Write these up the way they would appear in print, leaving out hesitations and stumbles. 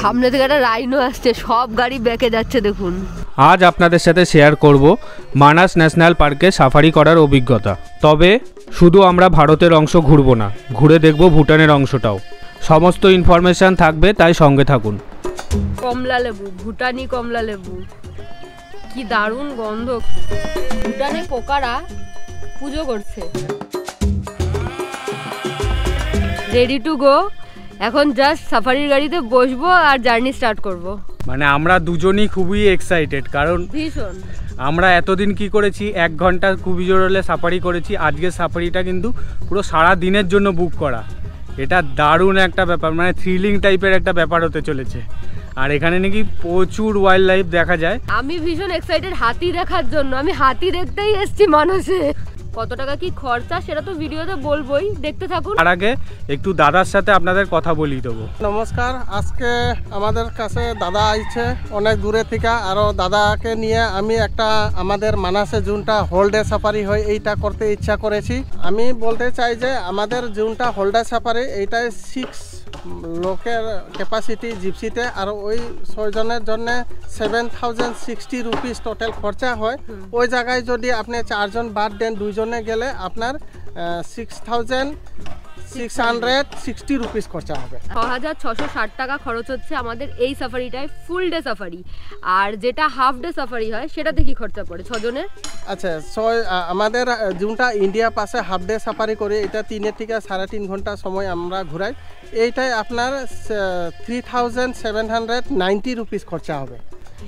সামনে থেকে একটা রাইনো আসছে, সব গাড়ি বেঁকে যাচ্ছে দেখুন। আজ আপনাদের সাথে শেয়ার করব মানাস ন্যাশনাল পার্কে সাফারি করার অভিজ্ঞতা। তবে শুধু আমরা ভারতের অংশ ঘুরবো না, ঘুরে দেখব ভুটানের অংশটাও। সমস্ত ইনফরমেশন থাকবে, তাই সঙ্গে থাকুন। কমলা লেবু, ভুটানি কমলা লেবু, কি দারুণ গন্ধ। ভুটানে পোকারা পুজো করছে। Ready to go. এখন জাস্ট সাফারির গাড়িতে বসবো আর জার্নি স্টার্ট করব। মানে আমরা দুজনই খুবই এক্সাইটেড, কারণ ভীষণ। আমরা এতদিন কি করেছি, 1 ঘন্টা খুবই জোর হলে সাফারি করেছি। আজকের সাফারিটা কিন্তু পুরো সারা দিনের জন্য বুক করা। এটা দারুণ একটা ব্যাপার, মানে থ্রিলিং টাইপের একটা ব্যাপার হতে চলেছে। আর এখানে নাকি প্রচুর ওয়াইল্ড লাইফ দেখা যায়। আমি ভীষণ এক্সাইটেড হাতি দেখার জন্য। আমি হাতি দেখতেই এসেছি মানুষে। কত টাকা কি খরচা সেটা তো ভিডিওতে বলবোই, দেখতে থাকুন। আর আগে একটু দাদার সাথে আপনাদের কথা বলি দেবো। নমস্কার, আজকে আমাদের কাছে দাদা আইছে অনেক দূরে থেকে। আরও দাদাকে নিয়ে আমি একটা আমাদের মানাসে জুনটা হোলডে সাফারি হয় এইটা করতে ইচ্ছা করেছি। আমি বলতে চাই যে আমাদের জুনটা হোলডে সাফারি এইটাই 6 লোকের ক্যাপাসিটি জিপসিতে, আর ওই 6 জনের জন্য 7060 রুপিস টোটাল খরচা হয়। ওই জায়গায় যদি আপনি 4 জন বাদ দেন, 2 জনে গেলে আপনার 6660 রুপিস খরচা হবে। 6660 টাকা খরচ হচ্ছে আমাদের এই সাফারিটায়, ফুল ডে সাফারি। আর যেটা হাফ ডে সাফারি হয় সেটাতে কি খরচা পড়ে 6 জনের? আচ্ছা, আমাদের জুনটা ইন্ডিয়া পাশে হাফ ডে সাফারি করি, এটা 3 থেকে 3.5 ঘন্টা সময় আমরা ঘুরাই। এইটাই আপনার 3790 রুপিস খরচা হবে।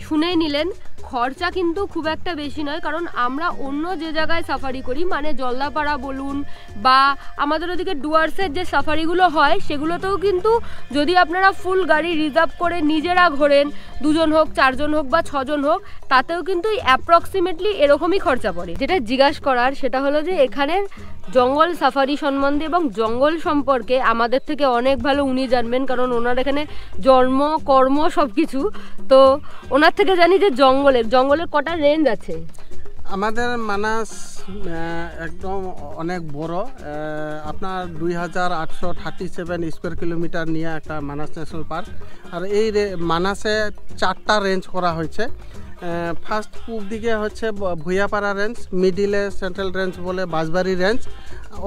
শুনেই নিলেন, খরচা কিন্তু খুব একটা বেশি নয়। কারণ আমরা অন্য যে জায়গায় সাফারি করি, মানে জলদাপাড়া বলুন বা আমাদের ওদিকে ডুয়ার্সের যে সাফারিগুলো হয়, সেগুলোতেও কিন্তু যদি আপনারা ফুল গাড়ি রিজার্ভ করে নিজেরা ঘোরেন, 2 জন হোক, 4 জন হোক বা 6 জন হোক, তাতেও কিন্তু অ্যাপ্রক্সিমেটলি এরকমই খরচা পড়ে। যেটা জিজ্ঞাসা করার সেটা হলো যে এখানের জঙ্গল সাফারি সম্বন্ধে এবং জঙ্গল সম্পর্কে আমাদের থেকে অনেক ভালো উনি জানবেন, কারণ ওনার এখানে জন্ম কর্ম সব কিছু। তো ওনার থেকে জানি যে জঙ্গলের কটা রেঞ্জ আছে। আমাদের মানাস একদম অনেক বড়, আপনার 2837 স্কোয়ার কিলোমিটার নিয়ে একটা মানাস ন্যাশনাল পার্ক। আর এই মানাসে 4টা রেঞ্জ করা হয়েছে। ফার্স্ট পূব দিকে হচ্ছে ভুইয়াপাড়া রেঞ্জ, মিডিলে সেন্ট্রাল রেঞ্জ বলে বাঁশবাড়ি রেঞ্জ,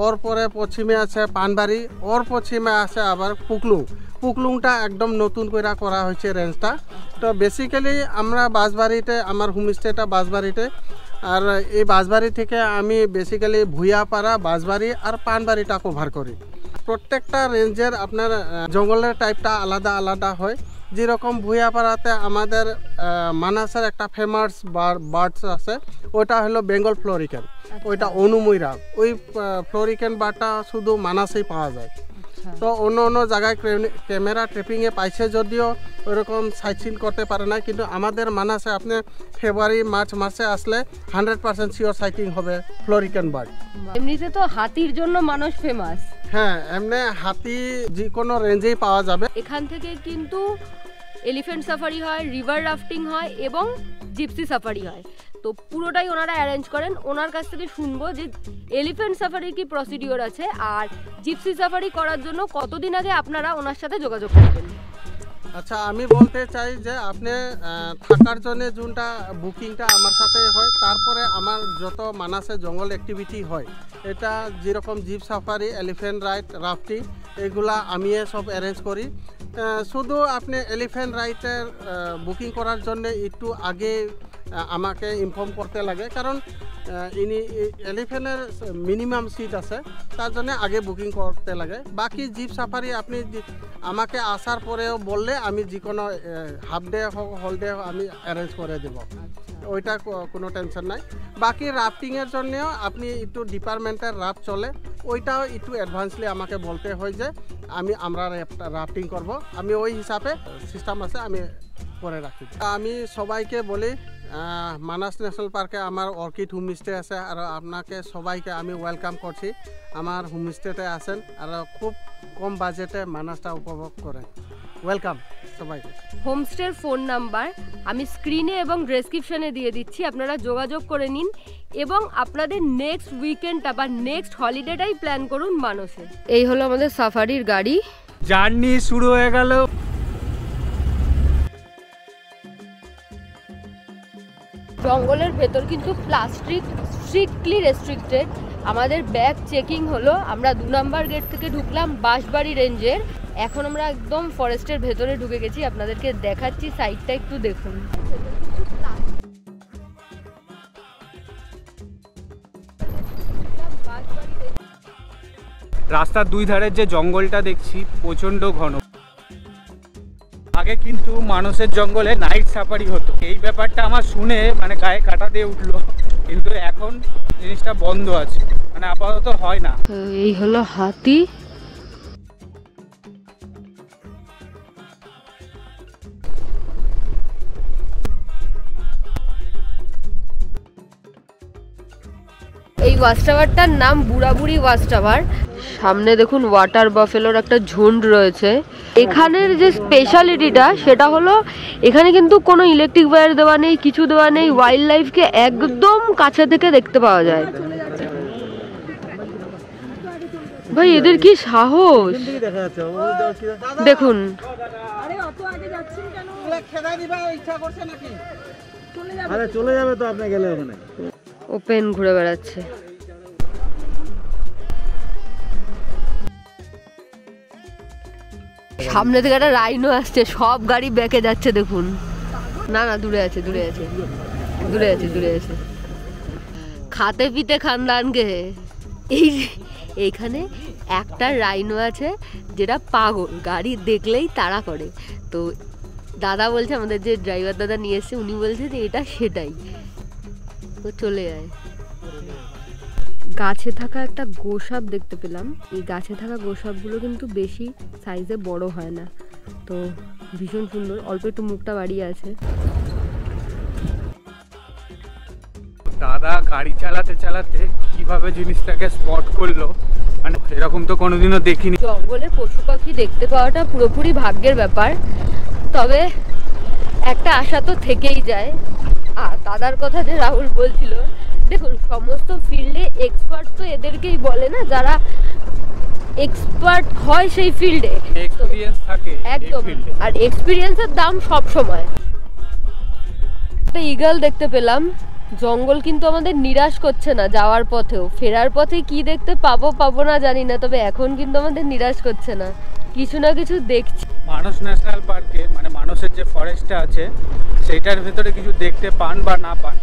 ওর পরে পশ্চিমে আছে পানবাড়ি, ওর পশ্চিমে আছে আবার পুকলুংটা একদম নতুন করে করা হয়েছে রেঞ্জটা। তো বেসিক্যালি আমরা বাঁশবাড়িতে, আমার হোমস্টেটা বাঁশবাড়িতে। আর এই বাঁশবাড়ি থেকে আমি বেসিক্যালি ভুইয়াপাড়া, বাঁশবাড়ি আর পানবাড়িটা কভার করি। প্রত্যেকটা রেঞ্জের আপনার জঙ্গলের টাইপটা আলাদা আলাদা হয়। যেরকম ভুইয়াপাড়াতে আমাদের মানাসের একটা ফেমাস বার্ডস আছে, ওটা হলো বেঙ্গল ফ্লোরিকেন, ওইটা অনুময়ূরা। ওই ফ্লোরিকেন বার্ডটা শুধু মানাসেই পাওয়া যায়। তো অন্য অন্য জায়গায় ক্যামেরা ট্রেপিংয়ে পাইছে, যদিও ওইরকম সাইটসিন করতে পারে না, কিন্তু আমাদের মানাসে আপনি ফেব্রুয়ারি মার্চে আসলে 100% শিওর সাইটিং হবে ফ্লোরিকেন বার্ড। এমনিতে তো হাতির জন্য মানুষ ফেমাস। হ্যাঁ, এমনি হাতি যে কোনো রেঞ্জেই পাওয়া যাবে। এখান থেকে কিন্তু এলিফ্যান্ট সাফারি হয়, রিভার রাফটিং হয় এবং জিপসি সাফারি হয়। তো পুরোটাই ওনারা অ্যারেঞ্জ করেন। ওনার কাছ থেকে শুনবো যে এলিফ্যান্ট সাফারির কি প্রসিডিওর আছে, আর জিপসি সাফারি করার জন্য কতদিন আগে আপনারা ওনার সাথে যোগাযোগ করবেন। আচ্ছা, আমি বলতে চাই যে আপনি থাকার জন্য জুনটা বুকিংটা আমার সাথে হয়। তারপরে আমার যত মানাসে জঙ্গল অ্যাক্টিভিটি হয়, এটা যেরকম zip safari, elephant ride, rafting, এগুলা আমি সব অ্যারেঞ্জ করি। শুধু আপনি এলিফ্যান্ট রাইডের বুকিং করার জন্য একটু আগে আমাকে ইনফর্ম করতে লাগে, কারণ এলিফ্যান্টের মিনিমাম সিট আছে, তার জন্য আগে বুকিং করতে লাগে। বাকি জিপ সাফারি আপনি আমাকে আসার পরেও বললে আমি যে কোনো হাফ ডে হোক হোল ডে আমি অ্যারেঞ্জ করে দেব, ওইটা কোনো টেনশন নাই। বাকি রাফটিংয়ের জন্যেও আপনি একটু ডিপার্টমেন্টের রাফ চলে, ওইটাও একটু অ্যাডভান্সলি আমাকে বলতে হয় যে আমরা রাফটিং করব, আমি ওই হিসাবে সিস্টেম আছে আমি করে রাখি। আমি সবাইকে বলি মানাস ন্যাশনাল পার্কে আমার অর্কিড হোমস্টে আছে, আর আপনাকে সবাইকে আমি ওয়েলকাম করছি। আমার হোমস্টেতে আসেন আর খুব কম বাজেটে মানাসটা উপভোগ করেন। ওয়েলকাম সবাইকে। হোমস্টের ফোন নাম্বার আমি স্ক্রিনে এবং ডেসক্রিপশনে দিয়ে দিচ্ছি, আপনারা যোগাযোগ করে নিন এবং আপনাদের নেক্সট উইকেন্ডটা বা নেক্সট হলিডেটাই প্ল্যান করুন মানসে। এই হলো আমাদের সাফারির গাড়ি। জার্নি শুরু হয়ে গেল। জঙ্গলের ভেতর কিন্তু প্লাস্টিক স্ট্রিক্টলি রেস্ট্রিক্টেড। আমাদের ব্যাগ চেকিং হলো, আমরা 2 নম্বর গেট থেকে ঢুকলাম বাঁশবাড়ি রেঞ্জের। এখন আমরা একদম ফরেস্টের ভেতরে ঢুকে গেছি, আপনাদেরকে দেখাচ্ছি, সাইডটা একটু দেখুন। রাস্তার দুই ধারের যে জঙ্গলটা দেখছি প্রচণ্ড ঘন। আগে কিন্তু মানুষের জঙ্গলে নাইট সাফারি হতো, এই ব্যাপারটা আমার শুনে মানে গায়ে কাটা দিয়ে উঠলো, কিন্তু এখন জিনিসটা বন্ধ আছে, মানে আপাতত হয় না। এই হলো হাতি। এই ওয়াচ টাওয়ারটার নাম বুড়াবুড়ি ওয়াচ টাওয়ার। সামনে দেখুন ওয়াটার বাফেলোর একটা ঝুন্ড রয়েছে। এখানের যে স্পেশালিটিটা সেটা হলো এখানে কিন্তু কোনো ইলেকট্রিক ওয়্যার দেওয়া নেই, কিছু দেওয়া নেই, ওয়াইল্ড লাইফকে একদম কাছে থেকে দেখতে পাওয়া যায়। ভাই এদের কি সাহস দেখুন। চলে যাবে তো আপনি গেলে ওখানে ওপেন ঘুরে বেড়াচ্ছে। সামনে থেকে একটা রাইনো আসছে, সব গাড়ি ব্যাকে যাচ্ছে দেখুন। না না দূরে আছে, দূরে আছে, দূরে আছে, দূরে আছে। খাতে পিতে খানদান গে। এইখানে একটা রাইনো আছে যেটা পাগল, গাড়ি দেখলেই তাড়া করে। তো দাদা বলছে, আমাদের যে ড্রাইভার দাদা নিয়ে এসছে উনি বলছে যে এটা সেটাই, তো চলে যায়। গাছে থাকা একটা গোসাপ দেখতে পেলাম। এই গাছে থাকা গোসাপগুলো কিন্তু বেশি সাইজে বড় হয় না, তো ভীষণ সুন্দর, অল্প একটু মুখটা বাড়িয়ে আছে। দাদা গাড়ি চালাতে চালাতে কিভাবে জিনিসটাকে স্পট করলো, মানে এরকম তো কোনোদিনও দেখিনি। জঙ্গলে পশু পাখি দেখতে পাওয়াটা পুরোপুরি ভাগ্যের ব্যাপার, তবে একটা আশা তো থেকেই যায়। আর দাদার কথা যে রাহুল বলছিল, দেখুন সমস্ত ফিল্ডে এক্সপার্ট তো এদেরকেই বলে না, যারা এক্সপার্ট হয় সেই ফিল্ডে এক্সপেরিয়েন্স থাকে একদম, আর এক্সপিরিয়েন্সের দাম সব সময়। একটা ঈগল দেখতে পেলাম। জঙ্গল কিন্তু আমাদের নিরাশ করছে না, যাওয়ার পথেও, ফেরার পথে কি দেখতে পাবো না জানি না, তবে এখন কিন্তু আমাদের নিরাশ করছে না, কিছু না কিছু দেখছি। মানস ন্যাশনাল পার্কে মানে মানুষের যে ফরেস্টটা আছে সেইটার ভেতরে কিছু দেখতে পান বা না পান,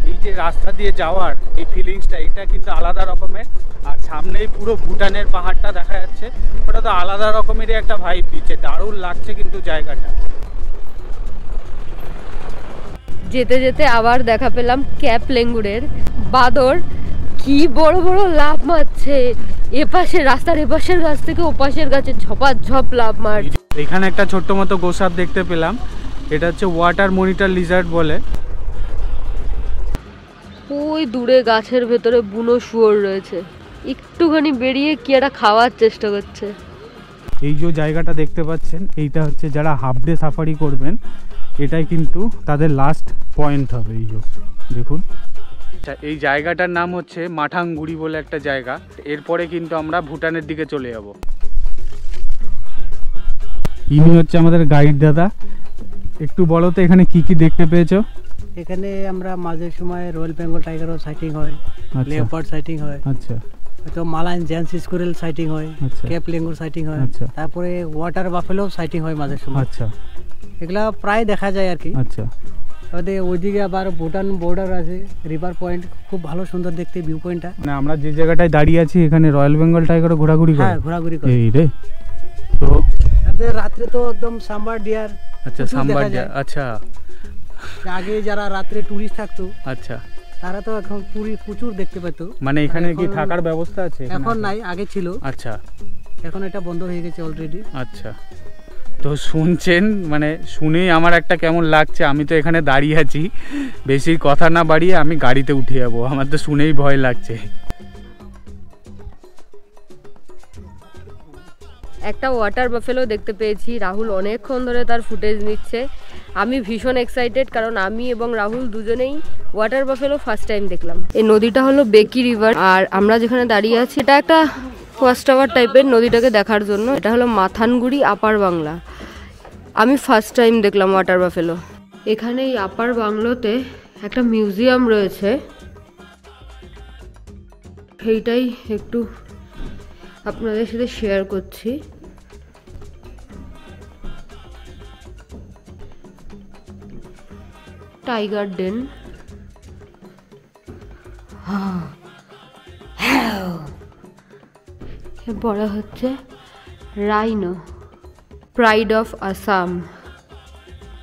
এই যে রাস্তা দিয়ে যাওয়ার এই ফিলিংসটা, এটা কিন্তু আলাদা রকমের। আর সামনেই পুরো ভুটানের পাহাড়টা দেখা যাচ্ছে, ওটা তো আলাদা রকমেরই একটা ভাইব দিচ্ছে, দারুণ লাগছে কিন্তু জায়গাটা। যেতে যেতে আবার দেখা পেলাম ক্যাপ লেঙ্গুরের বাদর, কি বড় বড় লাফ মারছে, এপাশে রাস্তার এপাশের গাছ থেকে ওপাশের গাছে ঝপাঝপ লাফ মারছে। এখানে একটা ছোট্ট মতো গোসাপ দেখতে পেলাম, এটা হচ্ছে ওয়াটার মনিটর লিজার্ড বলে। ওই দূরে গাছের ভেতরে বুনো শুয়োর রয়েছে, একটুখানি বেরিয়ে কি একটা খাওয়ার চেষ্টা করছে। এই যে জায়গাটা দেখতে পাচ্ছেন, এইটা হচ্ছে যারা হাফ ডে সাফারি করবেন, এটাই কিন্তু তাদের লাস্ট পয়েন্ট হবে। এই যে দেখুন, এই জায়গাটার নাম হচ্ছে মাঠাংগুড়ি বলে একটা জায়গা। এরপরে কিন্তু আমরা ভুটানের দিকে চলে যাব। ইনি হচ্ছে আমাদের গাইড দাদা, একটু বলো তো এখানে কি কি দেখতে পেয়েছো? এখানে আমরা মাঝে সময় রয়্যাল বেঙ্গল টাইগারও সাইটিং হয়, লেওপার্ড সাইটিং হয়, আচ্ছা, তো মালাইন জেন্টস স্কুরেল সাইটিং হয়, আচ্ছা, ক্যাপ লেঙ্গুর সাইটিং হয়, আচ্ছা, তারপরে ওয়াটার বাফেলো সাইটিং হয় মাঝে সময়। আচ্ছা, এগুলা প্রায় দেখা যায় আর কি। আচ্ছা, আমাদের ওইদিকে আবার ভুটান বর্ডার আছে, রিভার পয়েন্ট, খুব ভালো সুন্দর দেখতে ভিউ পয়েন্টটা। মানে আমরা যে জায়গাটায় দাঁড়িয়ে আছি এখানে রয়্যাল বেঙ্গল টাইগারও ঘোরাঘুরি করে। হ্যাঁ, ঘোরাঘুরি করে। এই রে, তো রাত্রে তো একদম সাম্বার ডিয়ার। আচ্ছা, সাম্বার ডিয়ার, আচ্ছা। আগে যারা রাত্রে টুরিস্ট থাকতো, আচ্ছা, তারা তো এখন প্রচুর দেখতে পেত। মানে এখানে কি থাকার ব্যবস্থা আছে? এখন নাই, আগে ছিল। আচ্ছা, এখন এটা বন্ধ হয়ে গেছে অলরেডি। আচ্ছা, তো শুনছেন, মানে শুনেই আমার একটা কেমন লাগছে। আমি তো এখানে দাঁড়িয়ে আছি, বেশি কথা না বাড়িয়ে আমি গাড়িতে উঠে যাবো, আমার তো শুনেই ভয় লাগছে। একটা ওয়াটার বাফেলো দেখতে পেয়েছি, রাহুল অনেকক্ষণ ধরে তার ফুটেজ নিচ্ছে। আমি ভীষণ এক্সাইটেড, কারণ আমি এবং রাহুল দুজনেই ওয়াটার বাফেলো ফার্স্ট টাইম দেখলাম। এই নদীটা হলো বেকি রিভার, আর আমরা যেখানে দাঁড়িয়ে আছি এটা একটা ওয়াচ টাওয়ার টাইপের নদীটাকে দেখার জন্য। এটা হলো মাথানগুড়ি আপার বাংলা। আমি ফার্স্ট টাইম দেখলাম ওয়াটার বাফেলো। এখানে এই আপার বাংলোতে একটা মিউজিয়াম রয়েছে, সেইটাই একটু আপনাদের সাথে শেয়ার করছি। টাইগার ডেন, বলা হচ্ছে রাইনো, প্রাইড অফ আসাম।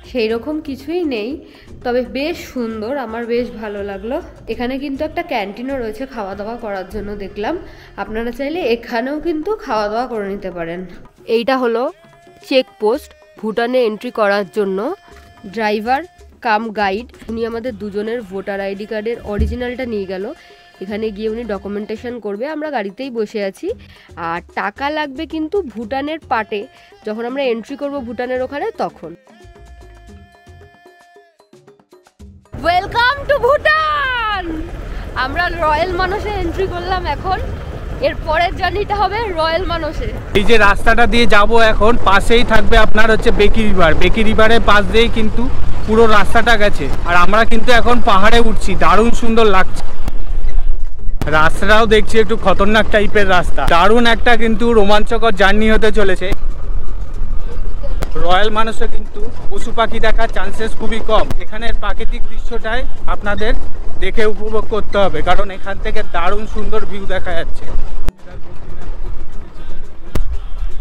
সেই রকম কিছুই নেই, তবে বেশ সুন্দর, আমার বেশ ভালো লাগলো। এখানে কিন্তু একটা ক্যান্টিনও রয়েছে খাওয়া দাওয়া করার জন্য দেখলাম, আপনারা চাইলে এখানেও কিন্তু খাওয়া দাওয়া করে নিতে পারেন। এইটা হলো চেকপোস্ট ভুটানে এন্ট্রি করার জন্য। ড্রাইভার কাম গাইড উনি আমাদের দুজনের ভোটার আইডি কার্ডের অরিজিনালটা নিয়ে গেল, এখানে গিয়ে উনি ডকুমেন্টেশন করবে। আমরা গাড়িতেই বসে আছি। আর টাকা লাগবে কিন্তু ভুটানের পাটে, যখন আমরা এন্ট্রি করব ভুটানের ওখানে তখন। Welcome to Bhutan. আমরা রয়্যাল মানসে এন্ট্রি করলাম এখন, এর পরের জার্নিটা হবে রয়্যাল মানসে। এই যে রাস্তাটা দিয়ে যাব এখন, পাশেই থাকবে আপনার হচ্ছে বেকি রিভার। বেকি রিভারের পাশ দিয়েই কিন্তু পুরো রাস্তাটা গেছে। আর আমরা কিন্তু এখন পাহাড়ে উঠছি, দারুণ সুন্দর লাগছে। রাস্তাটাও দেখছি একটু খতরনাক টাইপের রাস্তা, দারুণ একটা কিন্তু রোমাঞ্চকর জার্নি হতে চলেছে। রয়্যাল মানসে কিন্তু পশু পাখি দেখার চান্সেস খুবই কম। এখানের প্রাকৃতিক দৃশ্যটাই আপনাদের দেখে উপভোগ করতে হবে, কারণ এখান থেকে দারুণ সুন্দর ভিউ দেখা যাচ্ছে।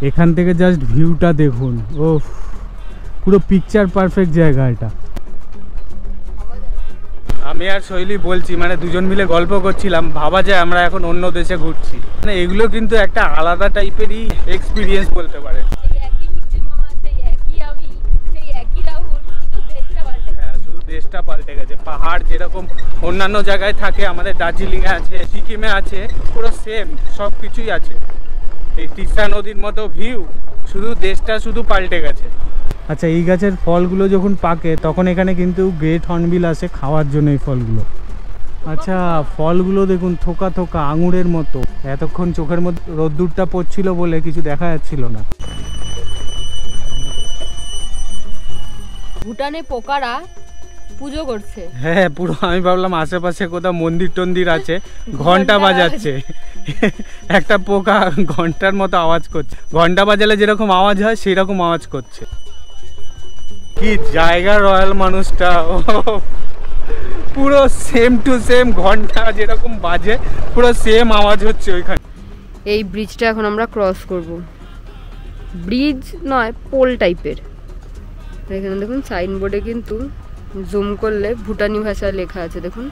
এখান থেকে জাস্ট ভিউটা দেখুন, ও পুরো পিকচার পারফেক্ট জায়গা এটা। আমি আর শৈলী বলছি, মানে দুজন মিলে গল্প করছিলাম, ভাবা যায় আমরা এখন অন্য দেশে ঘুরছি। মানে এগুলো কিন্তু একটা আলাদা টাইপেরই এক্সপিরিয়েন্স বলতে পারে। দেশটা পাল্টে গেছে। পাহাড় যেরকম অন্যান্য জায়গায় থাকে, আমাদের দার্জিলিংয়ে আছে, সিকিমে আছে, পুরো সেম সব কিছুই আছে। এই তিস্তা নদীর মতো ভিউ, শুধু দেশটা শুধু পাল্টে গেছে। আচ্ছা, এই গাছের ফলগুলো যখন পাকে তখন এখানে কিন্তু গ্রেট হর্নবিল আসে খাওয়ার জন্য এই ফলগুলো। আচ্ছা, ফলগুলো দেখুন থোকা থোকা আঙুরের মতো। এতক্ষণ চোখের মধ্যে রোদ্দুরটা পড়ছিল বলে কিছু দেখা যাচ্ছিল না। ভুটানে পোকারা পুজো করছে। হ্যাঁ, পুরো আমি ভাবলাম আশেপাশে কোথাও মন্দির টন্দির আছে, ঘন্টা বাজাচ্ছে। একটা পোকা ঘন্টার মতো আওয়াজ করছে, ঘন্টা বাজালে যেরকম আওয়াজ হয় সেই রকম আওয়াজ করছে। কি জায়গা রয়্যাল মানুষটা, পুরো সেম টু সেম ঘন্টা যেরকম বাজে পুরো সেম আওয়াজ হচ্ছে ওইখানে। এই ব্রিজটা এখন আমরা ক্রস করব। ব্রিজ নয়, পোল টাইপের। এখানে দেখুন সাইনবোর্ডে কিন্তু জুম করলে ভুটানি ভাষায় লেখা আছে, দেখুন।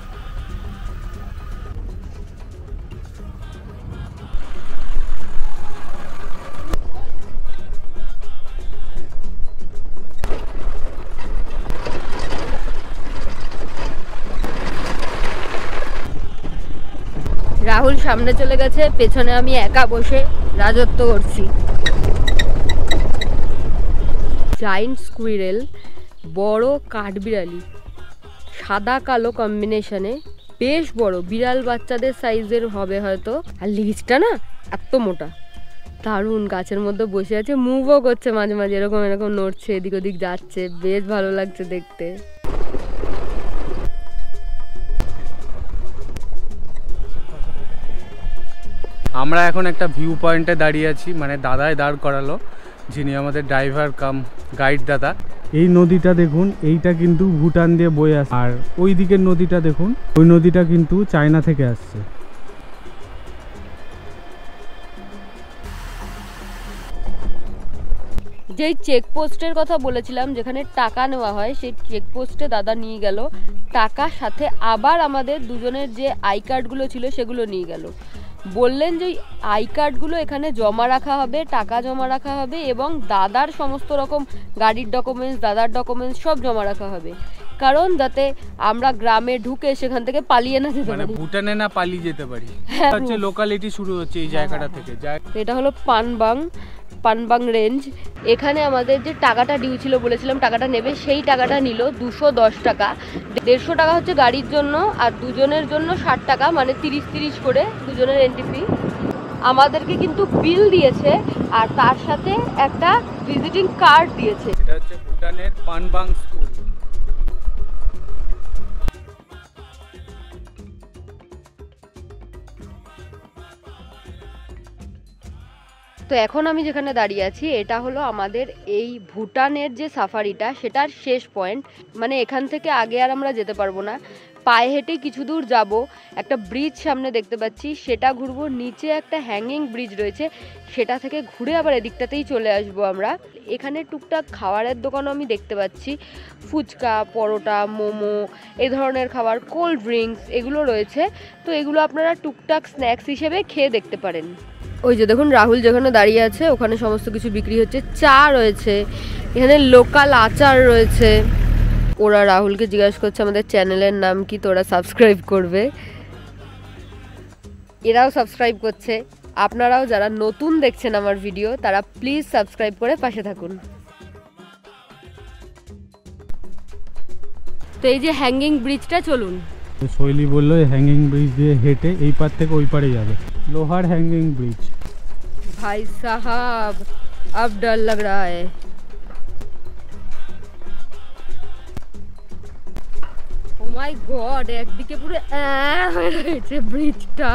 রাহুল সামনে চলে গেছে, পেছনে আমি একা বসে রাজত্ব করছি। জায়ান্ট স্কুইরেল, বড় কাঠবিড়ালি, সাদা কালো কম্বিনেশনে, বেশ বড়, বিড়াল বাচ্চাদের সাইজের হবে হয়তো। আর লিজটা না এত মোটা, দারুণ। গাছের মধ্যে বসে আছে, মুভও করছে মাঝে মাঝে, এরকম এরকম নড়ছে, এদিক ওদিক যাচ্ছে, বেশ ভালো লাগছে দেখতে। আমরা এখন একটা ভিউ পয়েন্টে দাঁড়িয়ে আছি, মানে দাদাই দাঁড় করালো, যিনি আমাদের ড্রাইভার কাম গাইড দাদা। এই নদীটা দেখুন, এইটা কিন্তু ভুটান দিয়ে বয়ে আসে। আর ওই দিকের নদীটা দেখুন, ওই নদীটা কিন্তু চায়না থেকে আসছে। যেই চেকপোস্টের কথা বলেছিলাম, যেখানে টাকা নেওয়া হয়, সেই চেকপোস্টে দাদা নিয়ে গেল টাকা, সাথে আবার আমাদের দুজনের যে আই কার্ডগুলো ছিল সেগুলো নিয়ে গেল। বললেন যে আই কার্ডগুলো এখানে জমা রাখা হবে, টাকা জমা রাখা হবে, এবং দাদার সমস্ত রকম গাড়ির ডকুমেন্টস, দাদার ডকুমেন্টস সব জমা রাখা হবে, কারণ যাতে আমরা গ্রামে ঢুকে সেখান থেকে পালিয়ে না যেতে পারি, ভুটানে না পালিয়ে যেতে পারি। হ্যাঁ, হচ্ছে লোকালিটি শুরু হচ্ছে এই জায়গাটা থেকে। এটা হলো পানবাং রেঞ্জ। এখানে আমাদের যে টাকাটা ডিউ ছিল, বলেছিলাম টাকাটা নেবে, সেই টাকাটা নিল 210 টাকা। 150 টাকা হচ্ছে গাড়ির জন্য, আর দুজনের জন্য 60 টাকা, মানে 30 করে দুজনের এন্ট্রি ফি। আমাদেরকে কিন্তু বিল দিয়েছে, আর তার সাথে একটা ভিজিটিং কার্ড দিয়েছে। এটা হচ্ছে ভুটানের পানবাং স্কুল। তো এখন আমি যেখানে দাঁড়িয়ে আছি এটা হলো আমাদের এই ভুটানের যে সাফারিটা সেটার শেষ পয়েন্ট। মানে এখান থেকে আগে আর আমরা যেতে পারবো না, পায়ে হেঁটে কিছু দূর যাব, একটা ব্রিজ সামনে দেখতে পাচ্ছি সেটা ঘুরবো, নিচে একটা হ্যাঙ্গিং ব্রিজ রয়েছে সেটা থেকে ঘুরে আবার এদিকটাতেই চলে আসবো আমরা। এখানে টুকটাক খাবারের দোকানও আমি দেখতে পাচ্ছি, ফুচকা, পরোটা, মোমো, এই ধরনের খাবার, কোল্ড ড্রিঙ্কস এগুলো রয়েছে। তো এগুলো আপনারা টুকটাক স্ন্যাক্স হিসেবে খেয়ে দেখতে পারেন। ওই যে দেখুন রাহুল যেখানে দাঁড়িয়ে আছে ওখানে সমস্ত কিছু বিক্রি হচ্ছে, চা রয়েছে, এখানে লোকাল আচার রয়েছে। ওরা রাহুলকে জিজ্ঞাসা করছে আমাদের চ্যানেলের নাম কি, তোরা সাবস্ক্রাইব করবে। এরাও সাবস্ক্রাইব করছে। আপনারাও যারা নতুন দেখছেন আমার ভিডিও তারা প্লিজ সাবস্ক্রাইব করে পাশে থাকুন। তো এই যে হ্যাঙ্গিং ব্রিজটা, চলুন। শৈলী বললো হ্যাঙ্গিং ব্রিজ দিয়ে হেঁটে এই পার থেকে ওই পারে যাবে, লোহার হ্যাঙ্গিং ব্রিজ। ভাই সাহাব अब डर लग रहा है। ও মাই গড, একদিকে পুরো হয়ে রয়েছে ব্রিজটা।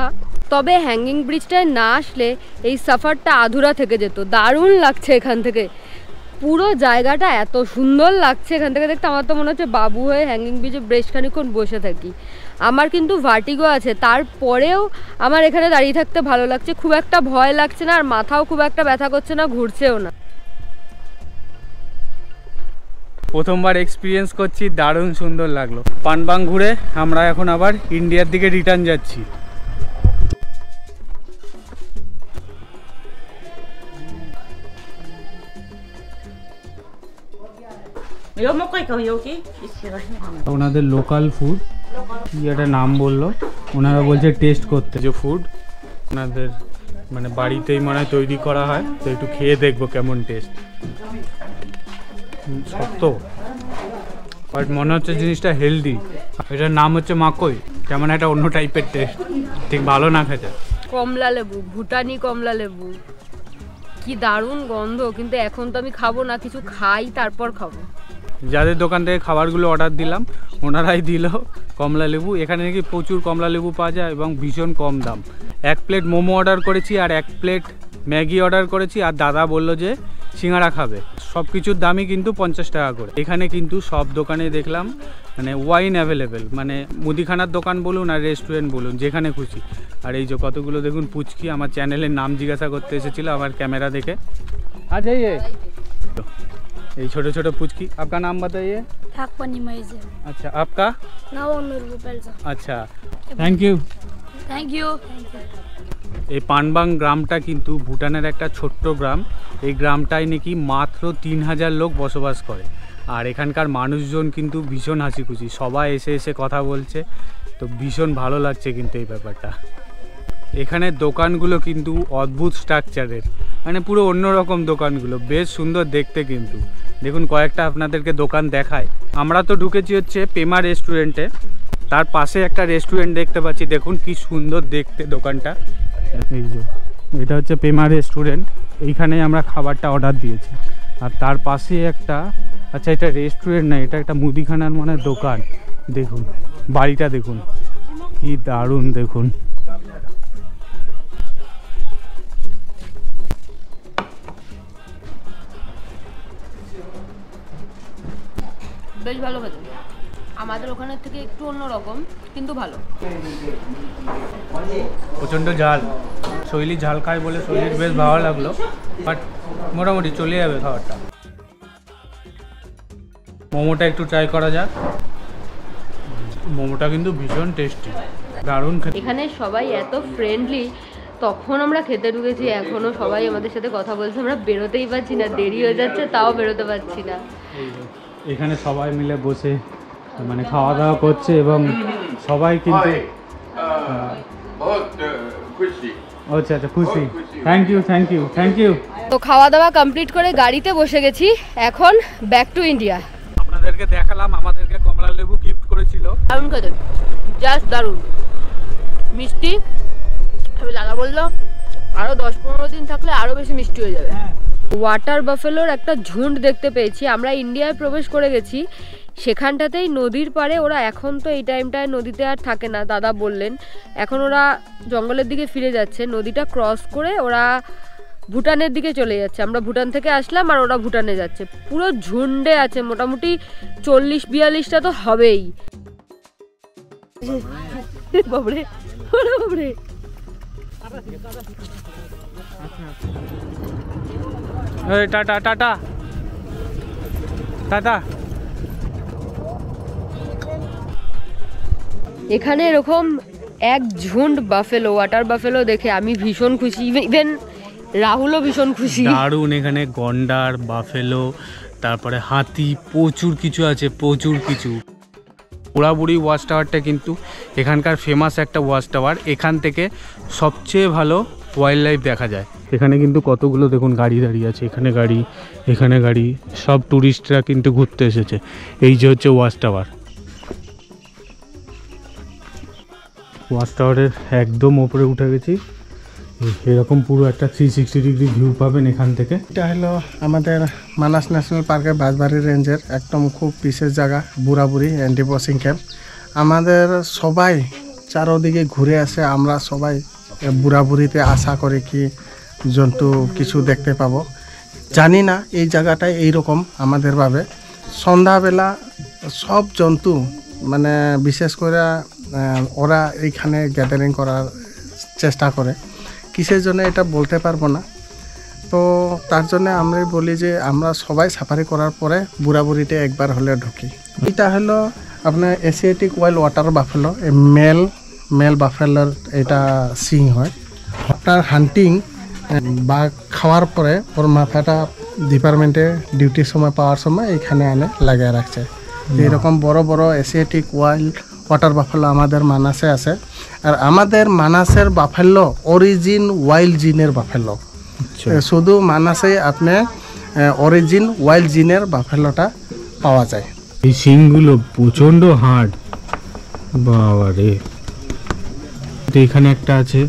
তবে হ্যাঙ্গিং ব্রিজটায় না আসলে এই সাফারটা আধুরা থেকে যেত। দারুণ লাগছে এখান থেকে, পুরো জায়গাটা এত সুন্দর লাগছে এখান থেকে দেখতে। আমার তো মনে হচ্ছে বাবু হয়ে হ্যাঙ্গিং ব্রিজে বেশ খানিক্ষণ বসে থাকি। আমার কিন্তু ভার্টিগো আছে, তারপরেও আমার এখানে দাঁড়িয়ে থাকতে ভালো লাগছে, খুব একটা ভয় লাগছে না, আর মাথাও খুব একটা ব্যথা করছে না, ঘুরছেও না। প্রথমবার এক্সপিরিয়েন্স করছি, দারুণ সুন্দর লাগলো। পানবাং ঘুরে আমরা এখন আবার ইন্ডিয়ার দিকে রিটার্ন যাচ্ছি। ওনাদের লোকাল ফুড কি একটা নাম বললো, ওনারা বলছে টেস্ট করতে, যে ফুড ওনাদের মানে বাড়িতেই মনে হয় তৈরি করা হয়, তো একটু খেয়ে দেখবো কেমন টেস্ট। সত্য বাট মনে হচ্ছে জিনিসটা হেলদি। এটার নাম হচ্ছে মাকই, কেমন একটা অন্য টাইপের টেস্ট, ঠিক ভালো না খেতে। কমলা লেবু, ভুটানি কমলা লেবু, কি দারুণ গন্ধ। কিন্তু এখন তো আমি খাবো না, কিছু খাই তারপর খাবো। যাদের দোকান থেকে খাবারগুলো অর্ডার দিলাম ওনারাই দিল কমলা লেবু। এখানে নাকি প্রচুর কমলা লেবু পাওয়া যায় এবং ভীষণ কম দাম। 1 প্লেট মোমো অর্ডার করেছি আর 1 প্লেট ম্যাগি অর্ডার করেছি, আর দাদা বলল যে সিঙ্গাড়া খাবে। সব কিছুর দামই কিন্তু 50 টাকা করে। এখানে কিন্তু সব দোকানে দেখলাম মানে ওয়াইন অ্যাভেলেবেল, মানে মুদিখানার দোকান বলুন আর রেস্টুরেন্ট বলুন, যেখানে খুশি। আর এই যে কতগুলো দেখুন পুচকি, আমার চ্যানেলের নাম জিজ্ঞাসা করতে এসেছিল আমার ক্যামেরা দেখে। आ जाइए। ये छोटे छोटे पुचकी, आपका नाम बताइए। अच्छा, आपका? अच्छा, थैंक यू। Thank you. এই পানবাং গ্রামটা কিন্তু ভুটানের একটা ছোট্ট গ্রাম। এই গ্রামটায় নাকি মাত্র 3000 লোক বসবাস করে। আর এখানকার মানুষজন কিন্তু ভীষণ হাসি খুশি, সবাই এসে এসে কথা বলছে, তো ভীষণ ভালো লাগছে কিন্তু এই ব্যাপারটা। এখানে দোকানগুলো কিন্তু অদ্ভুত স্ট্রাকচারের, মানে পুরো অন্যরকম দোকানগুলো, বেশ সুন্দর দেখতে। কিন্তু দেখুন কয়েকটা আপনাদেরকে দোকান দেখায়। আমরা তো ঢুকেছি হচ্ছে পেমা রেস্টুরেন্টে, তার পাশে একটা রেস্টুরেন্ট দেখতে পাচ্ছি, দেখুন কি সুন্দর দেখতে দোকানটা। এই যে এটা হচ্ছে পেমা রেস্টুরেন্ট, এইখানেই আমরা খাবারটা অর্ডার দিয়েছি। আর তার পাশে একটা, আচ্ছা এটা রেস্টুরেন্ট না, এটা একটা মুদিখানার মানে দোকান। দেখুন বাড়িটা দেখুন কি দারুণ, দেখুন। বেশ ভালো খেতে, আমাদের ওখানের থেকে একটু অন্যরকম কিন্তু ভালো। প্রচণ্ড ঝাল, শৈলী ঝাল খায় বলে শৈলীর বেশ ভালো লাগলো, বাট মোটামুটি চলে যাবে খাবারটা। মোমোটা একটু ট্রাই করা যাক। মোমোটা কিন্তু ভীষণ টেস্টি, দারুণ খেতে। এখানে সবাই এত ফ্রেন্ডলি, তখন আমরা খেতে ঢুকেছি, এখনো সবাই আমাদের সাথে কথা বলছে, আমরা বেরোতেই পারছি না, দেরি হয়ে যাচ্ছে তাও বেরোতে পারছি না। এখানে সবাই মিলে বসে মানে খাওয়া দাওয়া করছে এবং সবাই কিন্তু আচ্ছা আচ্ছা খুশি। Thank you thank you thank you. তো খাওয়া দাওয়া কমপ্লিট করে গাড়িতে বসে গেছি, এখন ব্যাক টু ইন্ডিয়া। আপনাদেরকে দেখালাম, আমাদেরকে কমলা লেবু গিফট করেছিল। দারুণ খেতে, জাস্ট দারুণ মিষ্টি। দাদা বললো আরো 10-15 দিন থাকলে আরো বেশি মিষ্টি হয়ে যাবে। ওয়াটার বাফেলোর একটা ঝুন্ড দেখতে পেয়েছি। আমরা ইন্ডিয়ায় প্রবেশ করে গেছি, সেখানটাতেই নদীর পাড়ে ওরা, এখন তো এই টাইমটায় নদীতে আর থাকে না দাদা বললেন, এখন ওরা জঙ্গলের দিকে ফিরে যাচ্ছে। নদীটা ক্রস করে ওরা ভুটানের দিকে চলে যাচ্ছে। আমরা ভুটান থেকে আসলাম আর ওরা ভুটানে যাচ্ছে, পুরো ঝুন্ডে আছে, মোটামুটি 40-42টা তো হবেই। বাবরে বাবরে, টাটা টাটা টাটা। এখানে এরকম এক ঝুন্ড বাফেলো, ওয়াটার বাফেলো দেখে আমি ভীষণ খুশি, ইভেন রাহুলও ভীষণ খুশি। দারুণ, এখানে গন্ডার, বাফেলো, তারপরে হাতি, প্রচুর কিছু আছে, প্রচুর কিছু। বুড়াবুড়ি ওয়াচ টাওয়ারটা কিন্তু এখানকার ফেমাস একটা ওয়াচ টাওয়ার, এখান থেকে সবচেয়ে ভালো ওয়াইল্ড লাইফ দেখা যায়। এখানে কিন্তু কতগুলো দেখুন গাড়ি দাঁড়িয়ে আছে, এখানে গাড়ি, এখানে গাড়ি, সব ট্যুরিস্টরা কিন্তু ঘুরতে এসেছে। এই যে হচ্ছে ওয়াচ টাওয়ার। ওয়াচ টাওয়ারের একদম ওপরে উঠে গেছি, এরকম পুরো একটা 360 ডিগ্রি ভিউ পাবেন এখান থেকে। এটা হলো আমাদের মানাস ন্যাশনাল পার্কের বাঁশবাড়ি রেঞ্জের একদম খুব বিশেষ জায়গা, বুড়াবুড়ি অ্যান্টি পচিং ক্যাম্প। আমাদের সবাই চারোদিকে ঘুরে আসে, আমরা সবাই বুড়াবুড়িতে আশা করি কি জন্তু কিছু দেখতে পাবো। জানি না এই জায়গাটায় এইরকম আমাদের ভাবে সন্ধ্যাবেলা সব জন্তু মানে বিশেষ করে ওরা এইখানে গ্যাদারিং করার চেষ্টা করে। কিসের জন্য এটা বলতে পারবো না, তো তার জন্য আমরা বলি যে আমরা সবাই সাফারি করার পরে বুড়াবুড়িতে একবার হলে ঢুকি। এটা হলো আপনার Asiatic wild water buffalo, male বাফেলোর এটা সিং হয়। আপনার হান্টিং বা খাওয়ার পরে ওর মাথাটা ডিপার্টমেন্টে ডিউটির সময় পাওয়ার সময় এখানে এনে লাগিয়ে রাখছে। এরকম বড় বড় এশিয়াটিক ওয়াইল্ড ওয়াটার বাফেলো আমাদের মানাসে আছে। আর আমাদের মানাসের বাফেলো অরিজিন ওয়াইল্ড জিনের বাফেলো, শুধু মানাসে আপনি অরিজিন ওয়াইল্ড জিনের বাফেলোটা পাওয়া যায়। এই শিংগুলো প্রচণ্ড হার্ড, বাবা রে। এখানে একটা আছে,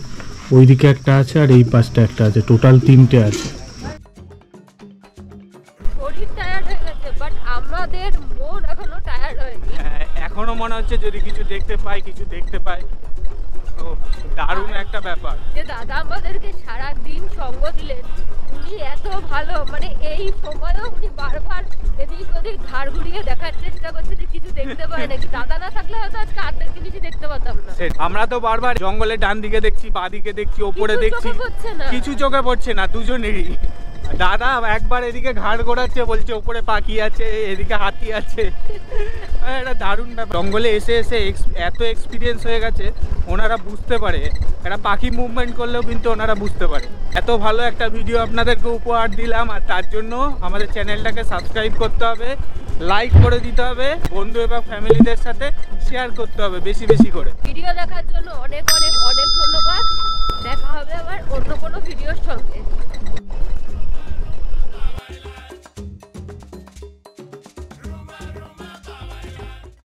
ওইদিকে একটা আছে, আর এই পাশটা একটা আছে, টোটাল 3টে আছে। শরীর টায়ার্ড হয়ে গেছে, বাট আমাদের মন এখনো টায়ার্ড হয়নি। এখনো মনে হচ্ছে যদি কিছু দেখতে পাই, তো দারুণ একটা ব্যাপার। যে দাদা আমাদেরকে সারা দিন সঙ্গ দিলেন, উনি এত ভালো, মানে এই সময়ও উনি বারবার এদিক ওদিক ঘাড় ঘুরিয়ে দেখার চেষ্টা করছে যে কিছু দেখতে পায় নাকি। দাদা না থাকলে হয়তো আজকে আর্ধেক কিছু দেখতে পাতাম না। আমরা তো বারবার জঙ্গলে ডান দিকে দেখছি, বাঁ দিকে দেখছি, ওপরে দেখছি, কিছু চোখে পড়ছে না দুজনেরই। দাদা একবার এদিকে ঘাড় ঘোরাচ্ছে, বলছে ওপরে পাখি আছে, এদিকে হাতি আছে। এটা দারুণ ব্যাপার। জঙ্গলে এসে এসে এত এক্সপিরিয়েন্স হয়ে গেছে, ওনারা বুঝতে পারে একটা পাখি মুভমেন্ট করলেও কিন্তু ওনারা বুঝতে পারে। এত ভালো একটা ভিডিও আপনাদেরকে উপহার দিলাম, আর তার জন্য আমাদের চ্যানেলটাকে সাবস্ক্রাইব করতে হবে, লাইক করে দিতে হবে, বন্ধু এবং ফ্যামিলিদের সাথে শেয়ার করতে হবে বেশি বেশি করে। ভিডিও দেখার জন্য অনেক অনেক অনেক ধন্যবাদ। দেখা হবে আবার অন্য কোনো ভিডিওর সঙ্গে।